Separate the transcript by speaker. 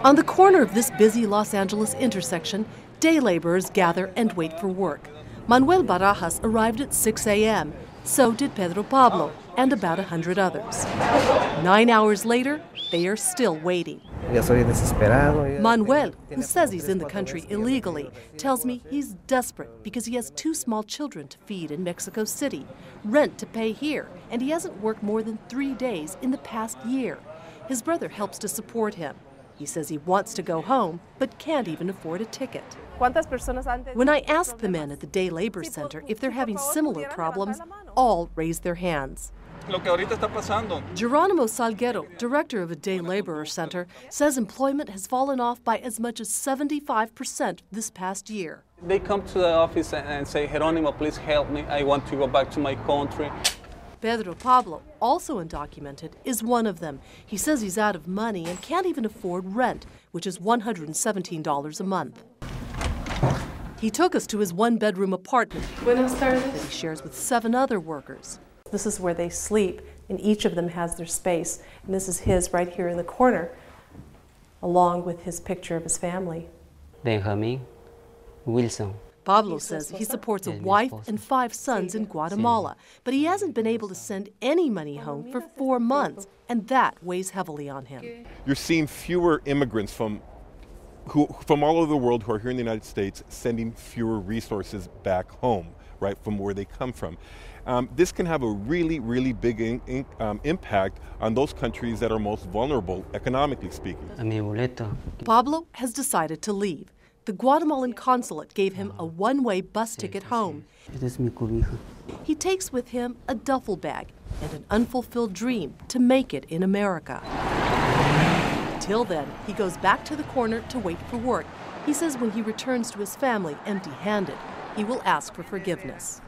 Speaker 1: On the corner of this busy Los Angeles intersection, day laborers gather and wait for work. Manuel Barajas arrived at 6 a.m. So did Pedro Pablo and about 100 others. 9 hours later, they are still waiting. Manuel, who says he's in the country illegally, tells me he's desperate because he has 2 small children to feed in Mexico City, rent to pay here, and he hasn't worked more than 3 days in the past year. His brother helps to support him. He says he wants to go home, but can't even afford a ticket. When I ask the men at the Day Labor Center if they're having similar problems, all raise their hands. Geronimo Salguero, director of a day laborer center, says employment has fallen off by as much as 75% this past year.
Speaker 2: They come to the office and say, Geronimo, please help me. I want to go back to my country.
Speaker 1: Pedro Pablo, also undocumented, is one of them. He says he's out of money and can't even afford rent, which is $117 a month. He took us to his 1-bedroom apartment that he shares with 7 other workers.
Speaker 3: This is where they sleep, and each of them has their space. And this is his right here in the corner, along with his picture of his family.
Speaker 4: Benjamin Wilson.
Speaker 1: Pablo says he supports a wife and 5 sons in Guatemala, but he hasn't been able to send any money home for 4 months, and that weighs heavily on him.
Speaker 5: You're seeing fewer immigrants from all over the world who are here in the United States sending fewer resources back home, right, from where they come from. This can have a really, really big impact on those countries that are most vulnerable, economically speaking.
Speaker 1: Pablo has decided to leave. The Guatemalan consulate gave him a one-way bus ticket home. He takes with him a duffel bag and an unfulfilled dream to make it in America. Till then, he goes back to the corner to wait for work. He says when he returns to his family empty-handed, he will ask for forgiveness.